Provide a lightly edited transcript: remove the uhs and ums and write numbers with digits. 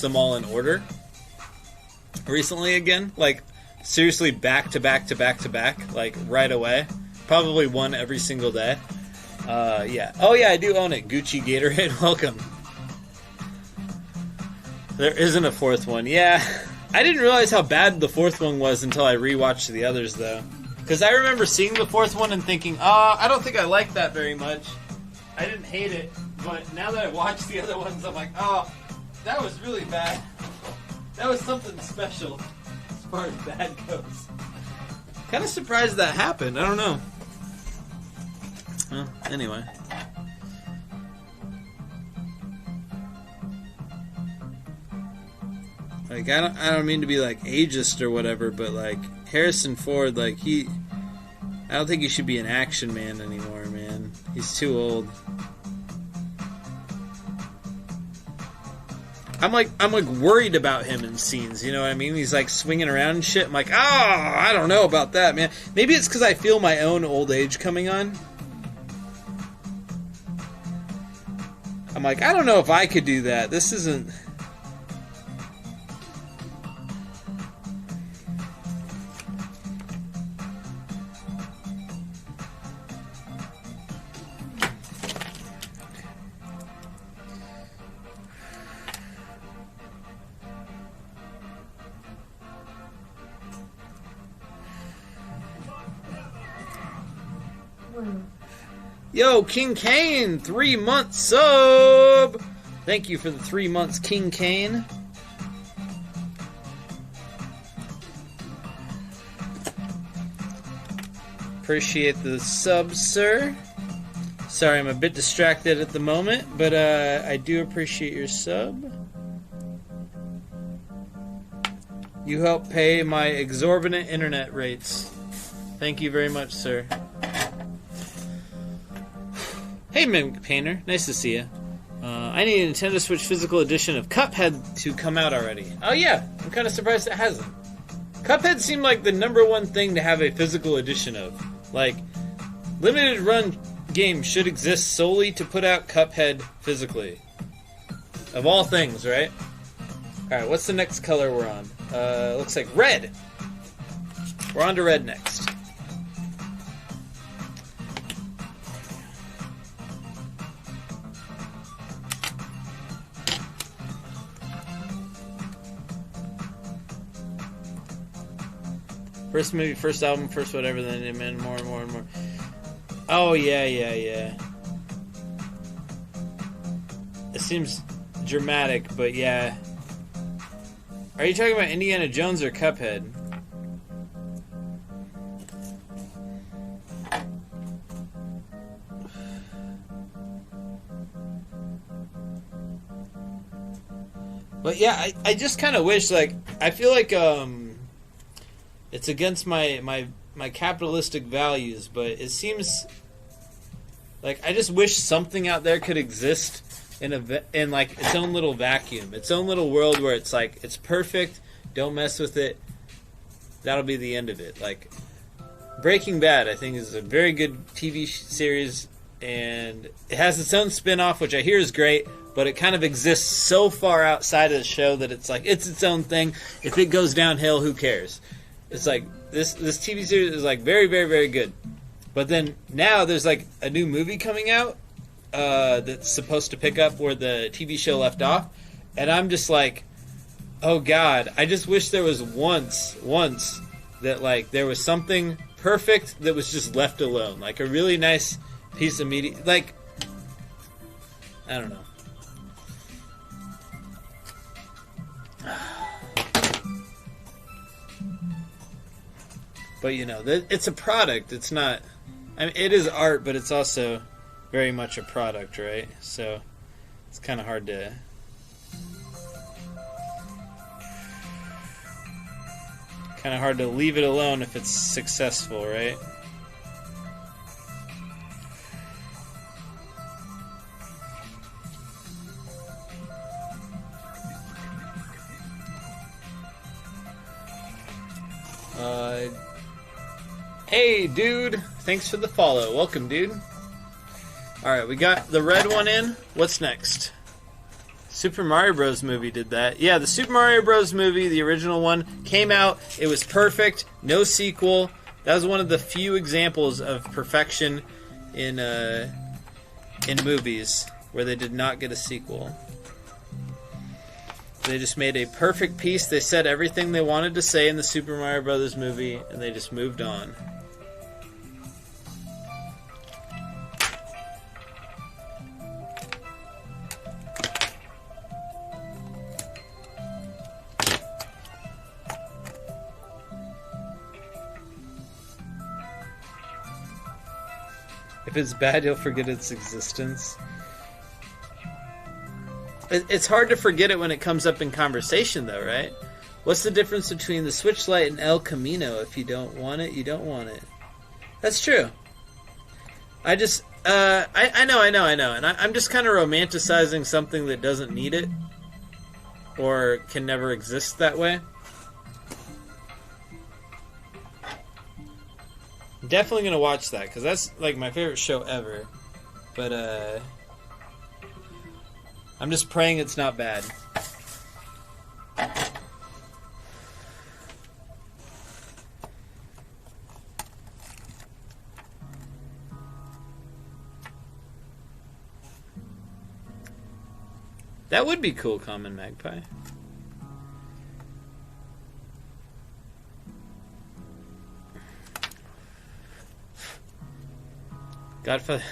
them all in order recently again. Like, seriously, back to back to back to back, like, right away. Probably one every single day. Yeah. Oh, yeah, I do own it. Gucci Gatorade, welcome. There isn't a fourth one. Yeah. I didn't realize how bad the fourth one was until I rewatched the others, though. Because I remember seeing the fourth one and thinking, I don't think I like that very much. I didn't hate it, but now that I watched the other ones, I'm like, oh, that was really bad. That was something special as far as bad goes. Kind of surprised that happened. I don't know. Well, anyway. Like, I don't mean to be, like, ageist or whatever, but, like, Harrison Ford, like, I don't think he should be an action man anymore, man. He's too old. I'm like worried about him in scenes, you know what I mean? He's, like, swinging around and shit. I'm like, I don't know about that, man. Maybe it's because I feel my own old age coming on. I'm like, I don't know if I could do that. This isn't... Yo, King Kane, 3 months sub. Thank you for the 3 months, King Kane. Appreciate the sub, sir. Sorry, I'm a bit distracted at the moment, but I do appreciate your sub. You help pay my exorbitant internet rates. Thank you very much, sir. Hey, Mimic Painter. Nice to see you. I need a Nintendo Switch physical edition of Cuphead to come out already. Oh, yeah. I'm kind of surprised it hasn't. Cuphead seemed like the #1 thing to have a physical edition of. Like, limited run games should exist solely to put out Cuphead physically. Of all things, right? Alright, what's the next color we're on? Looks like red. We're on to red next. First movie, first album, first whatever, then more and more and more. Oh, yeah. It seems dramatic, but yeah. Are you talking about Indiana Jones or Cuphead? But yeah, I just kind of wish, like, I feel like, it's against my capitalistic values, but it seems like I just wish something out there could exist in like its own little vacuum, its own little world where it's like it's perfect. Don't mess with it. That'll be the end of it. Like Breaking Bad, I think is a very good TV series, and it has its own spin-off, which I hear is great. But it kind of exists so far outside of the show that it's like it's its own thing. If it goes downhill, who cares? It's like, this TV series is, like, very, very, very good. But then, now there's, like, a new movie coming out that's supposed to pick up where the TV show left off. And I'm just like, oh, God. I just wish there was once that, like, there was something perfect that was just left alone. Like, a really nice piece of media. Like, I don't know. But, you know, it's a product. It's not... I mean, it is art, but it's also very much a product, right? So, it's kind of hard to... kind of hard to leave it alone if it's successful, right? Hey, dude. Thanks for the follow. Welcome, dude. Alright, we got the red one in. What's next? Super Mario Bros. Movie did that. Yeah, the Super Mario Bros. Movie, the original one, came out. It was perfect. No sequel. That was one of the few examples of perfection in movies where they did not get a sequel. They just made a perfect piece. They said everything they wanted to say in the Super Mario Bros. Movie, and they just moved on. If it's bad, you'll forget its existence. It's hard to forget it when it comes up in conversation, though, right? What's the difference between the Switch Lite and El Camino? If you don't want it, you don't want it. That's true. I just, I know. And I'm just kind of romanticizing something that doesn't need it. Or can never exist that way. I'm definitely going to watch that, because that's, like, my favorite show ever. But, I'm just praying it's not bad. That would be cool, Common Magpie. Godfather...